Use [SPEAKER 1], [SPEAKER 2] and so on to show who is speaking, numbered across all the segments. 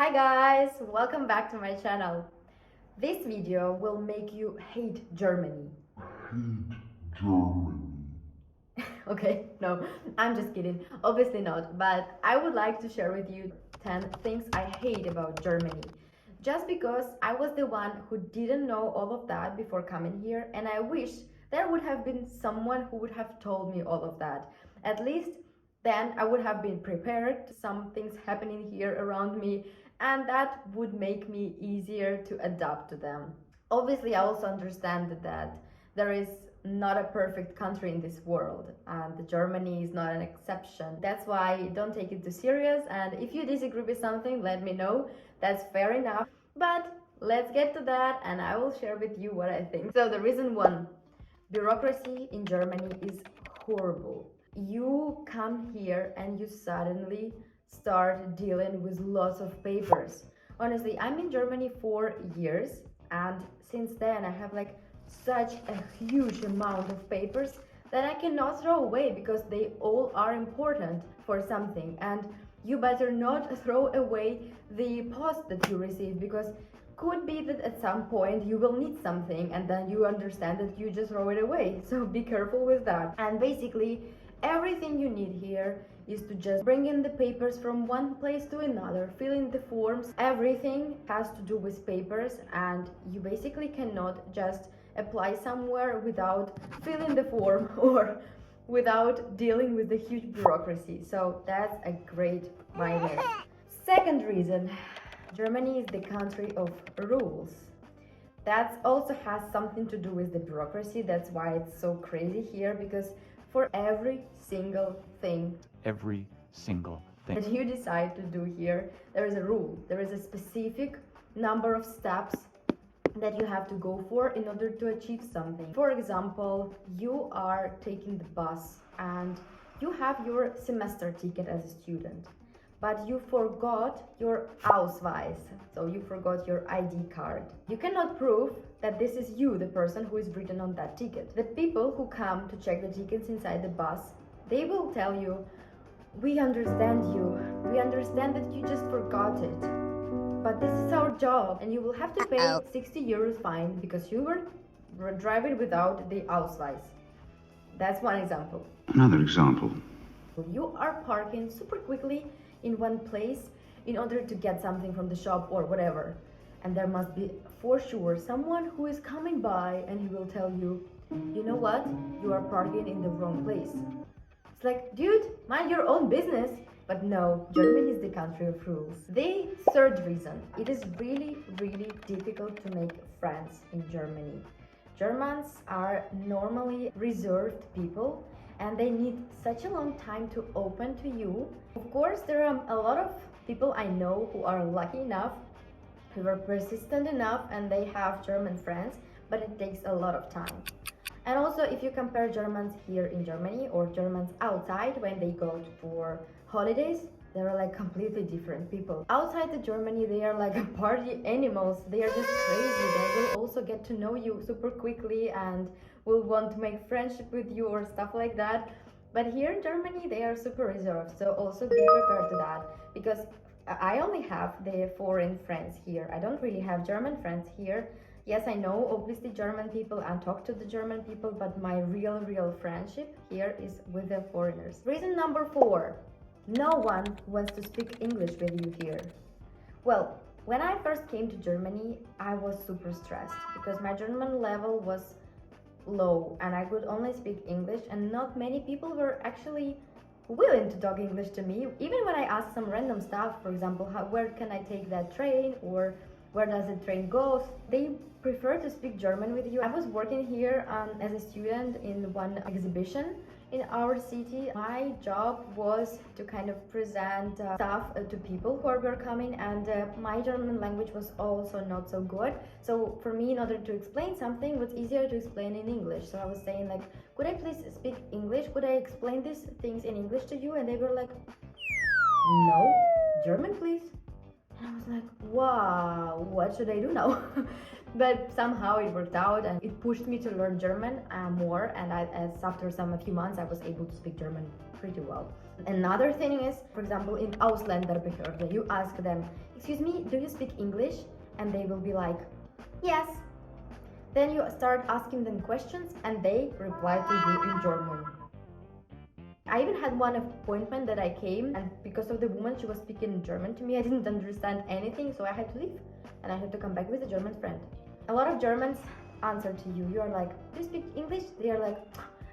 [SPEAKER 1] Hi guys, welcome back to my channel. This video will make you hate Germany.
[SPEAKER 2] Hate Germany.
[SPEAKER 1] Okay, no, I'm just kidding. Obviously not, but I would like to share with you 10 things I hate about Germany. Just because I was the one who didn't know all of that before coming here, and I wish there would have been someone who would have told me all of that. At least then I would have been prepared to some things happening here around me, and that would make me easier to adapt to them. Obviously, I also understand that there is not a perfect country in this world, and Germany is not an exception. That's why don't take it too serious, and if you disagree with something, let me know. That's fair enough. But let's get to that, and I will share with you what I think. So the reason one, bureaucracy in Germany is horrible. You come here and you suddenly start dealing with lots of papers. Honestly, I'm in Germany for years, and since then I have like such a huge amount of papers that I cannot throw away because they all are important for something. And you better not throw away the post that you receive, because could be that at some point you will need something and then you understand that you just throw it away. So be careful with that. And basically everything you need here is to just bring in the papers from one place to another, fill in the forms. Everything has to do with papers, and you basically cannot just apply somewhere without filling the form or without dealing with the huge bureaucracy. So that's a great minus. Second reason, Germany is the country of rules. That also has something to do with the bureaucracy. That's why it's so crazy here, because for every single thing that you decide to do here, there is a rule. There is a specific number of steps that you have to go for in order to achieve something. For example, you are taking the bus and you have your semester ticket as a student, but you forgot your Ausweis, so you forgot your ID card. You cannot prove that this is you, the person who is written on that ticket. The people who come to check the tickets inside the bus, they will tell you, we understand you, we understand that you just forgot it, but this is our job, and you will have to pay 60 euros fine because you were driving without the Ausweis. That's one example.
[SPEAKER 2] Another example.
[SPEAKER 1] You are parking super quickly in one place in order to get something from the shop or whatever, and there must be for sure someone who is coming by and he will tell you, you know what, you are parking in the wrong place. It's like, dude, mind your own business. But no, Germany is the country of rules. The third reason, it is really, really difficult to make friends in Germany. Germans are normally reserved people, and they need such a long time to open to you. Of course, there are a lot of people I know who are lucky enough, who are persistent enough, and they have German friends, but it takes a lot of time. And also, if you compare Germans here in Germany or Germans outside when they go for holidays, they're like completely different people. Outside of Germany, they are like party animals. They are just crazy. They will also get to know you super quickly and will want to make friendship with you or stuff like that. But here in Germany, they are super reserved. So also be prepared to that, because I only have the foreign friends here. I don't really have German friends here. Yes, I know obviously German people and talk to the German people, but my real friendship here is with the foreigners. Reason number 4, no one wants to speak English with you here. Well, when I first came to Germany, I was super stressed because my German level was low and I could only speak English, and not many people were actually willing to talk English to me. Even when I asked some random stuff, for example, where can I take that train, or where does the train go, they prefer to speak German with you. I was working here as a student in one exhibition in our city. My job was to kind of present stuff to people who were coming, and my German language was also not so good. So for me, in order to explain something, it was easier to explain in English. So I was saying like, could I please speak English? Could I explain these things in English to you? And they were like, no, German please. And I was like, wow, what should I do now? But somehow it worked out and it pushed me to learn German more, and after a few months I was able to speak German pretty well. Another thing is, for example, in Ausländerbehörde, you ask them, excuse me, do you speak English? And they will be like, yes. Then you start asking them questions and they reply to you in German. I even had one appointment that I came, and because of the woman, she was speaking German to me, I didn't understand anything, so I had to leave and I had to come back with a German friend. A lot of Germans answer to you. You are like, do you speak English? They are like,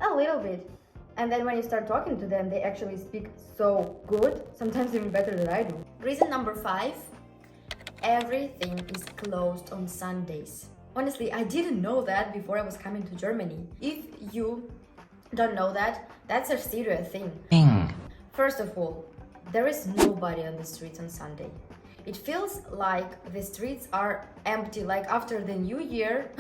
[SPEAKER 1] a little bit. And then when you start talking to them, they actually speak so good, sometimes even better than I do. Reason number 5, everything is closed on Sundays. Honestly, I didn't know that before I was coming to Germany. If you don't know that, that's a serious thing. First of all, there is nobody on the streets on Sunday. It feels like the streets are empty, like after the New Year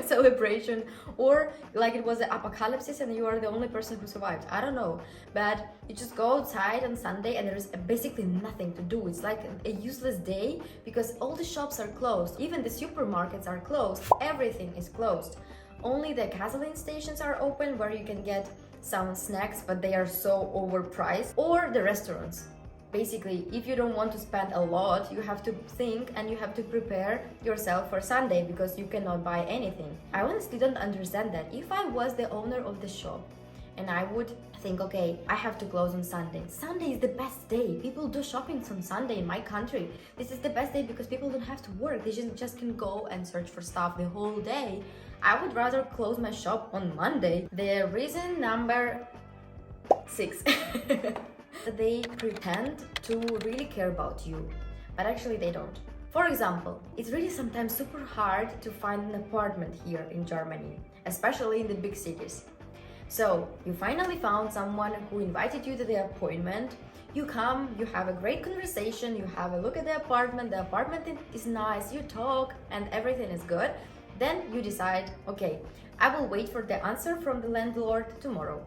[SPEAKER 1] celebration, or like it was an apocalypse and you are the only person who survived. I don't know, but you just go outside on Sunday and there is basically nothing to do. It's like a useless day because all the shops are closed, even the supermarkets are closed, everything is closed. Only the gasoline stations are open where you can get some snacks, but they are so overpriced, or the restaurants. Basically, if you don't want to spend a lot, you have to think and you have to prepare yourself for Sunday because you cannot buy anything. I honestly don't understand that. If I was the owner of the shop and I would think, okay, I have to close on Sunday. Sunday is the best day. People do shopping on Sunday in my country. This is the best day because people don't have to work. They just can go and search for stuff the whole day. I would rather close my shop on Monday. The reason number 6. They pretend to really care about you, but actually they don't. For example, it's really sometimes super hard to find an apartment here in Germany, especially in the big cities. So you finally found someone who invited you to the appointment. You come, you have a great conversation, you have a look at the apartment is nice, you talk and everything is good. Then you decide, okay, I will wait for the answer from the landlord tomorrow.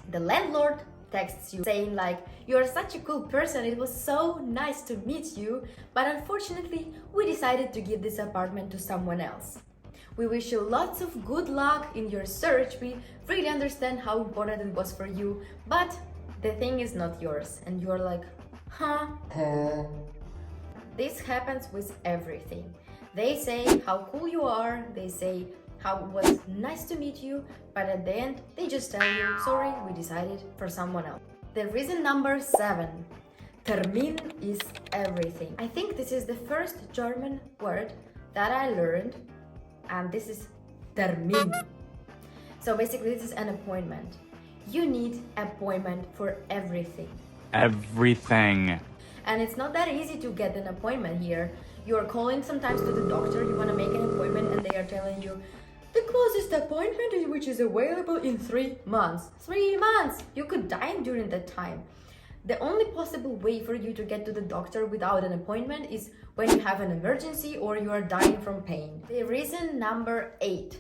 [SPEAKER 1] The landlord texts you saying like, you're such a cool person, it was so nice to meet you, but unfortunately we decided to give this apartment to someone else. We wish you lots of good luck in your search. We really understand how important it was for you, but the thing is not yours. And you're like, huh? This happens with everything. They say how cool you are, they say how it was nice to meet you, but at the end they just tell you, sorry, we decided for someone else. The reason number 7, Termin is everything. I think this is the first German word that I learned, and this is Termin. So basically this is an appointment. You need appointment for everything.
[SPEAKER 3] Everything.
[SPEAKER 1] And it's not that easy to get an appointment here. You are calling sometimes to the doctor, you want to make an appointment and they are telling you, the closest appointment which is available in 3 months. 3 months! You could die during that time. The only possible way for you to get to the doctor without an appointment is when you have an emergency or you are dying from pain. The reason number 8.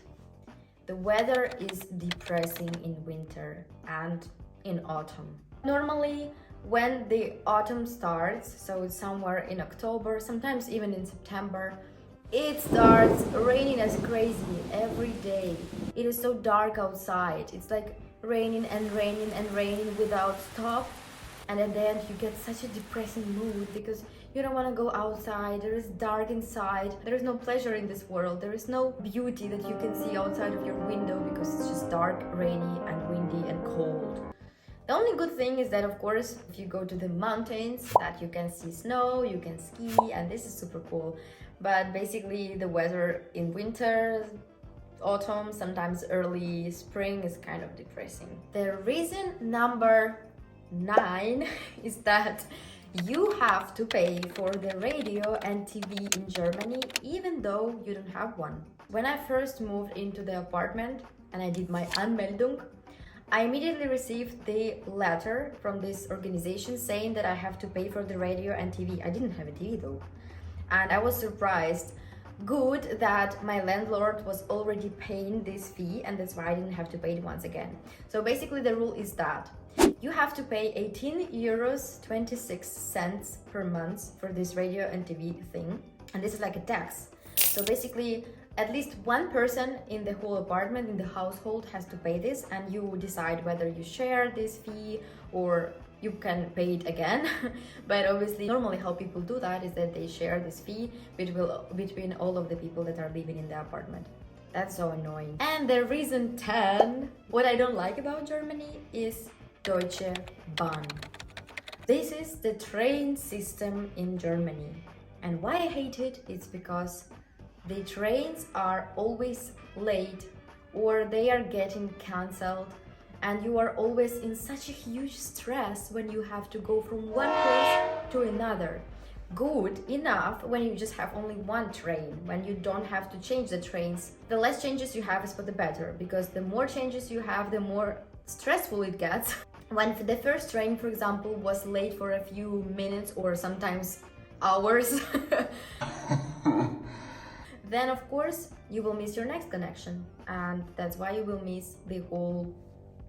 [SPEAKER 1] The weather is depressing in winter and in autumn. Normally, when the autumn starts, so it's somewhere in October, sometimes even in September, it starts raining as crazy every day. It is so dark outside. It's like raining and raining and raining without stop. And at the end you get such a depressing mood because you don't want to go outside. There is dark inside. There is no pleasure in this world. There is no beauty that you can see outside of your window because it's just dark, rainy and windy and cold. The only good thing is that, of course, if you go to the mountains, that you can see snow, you can ski, and this is super cool. But basically the weather in winter, autumn, sometimes early spring is kind of depressing. The reason number 9 is that you have to pay for the radio and TV in Germany even though you don't have one. When I first moved into the apartment and I did my Anmeldung, I immediately received the letter from this organization saying that I have to pay for the radio and TV. I didn't have a TV though. And I was surprised. Good that my landlord was already paying this fee and that's why I didn't have to pay it once again. So basically the rule is that you have to pay 18 euros 26 cents per month for this radio and TV thing. and this is like a tax. So basically, at least one person in the whole apartment, in the household, has to pay this, and you decide whether you share this fee or you can pay it again. But obviously, normally how people do that is that they share this fee between all of the people that are living in the apartment. That's so annoying. And the reason 10, what I don't like about Germany is Deutsche Bahn. This is the train system in Germany. And why I hate it is because the trains are always late or they are getting cancelled, and you are always in such a huge stress when you have to go from one place to another. Good enough when you just have only one train, when you don't have to change the trains. The less changes you have is for the better, because the more changes you have, the more stressful it gets. When the first train, for example, was late for a few minutes or sometimes hours, then of course you will miss your next connection, and that's why you will miss the whole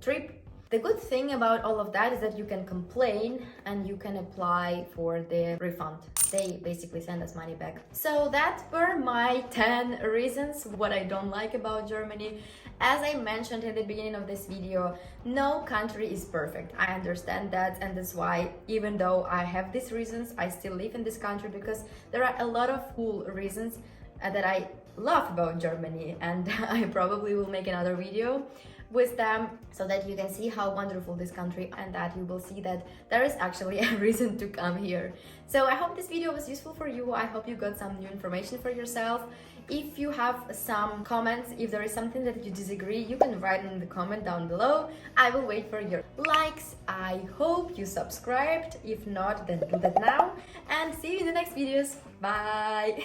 [SPEAKER 1] trip. The good thing about all of that is that you can complain and you can apply for the refund. They basically send us money back. So that were my 10 reasons what I don't like about Germany. As I mentioned in the beginning of this video, no country is perfect. I understand that, and that's why, even though I have these reasons, I still live in this country, because there are a lot of cool reasons that I love about Germany, and I probably will make another video with them so that you can see how wonderful this country, and that you will see that there is actually a reason to come here. So I hope this video was useful for you. I hope you got some new information for yourself. If you have some comments, if there is something that you disagree, you can write in the comment down below. I will wait for your likes. I hope you subscribed. If not, then do that now, and see you in the next videos. Bye.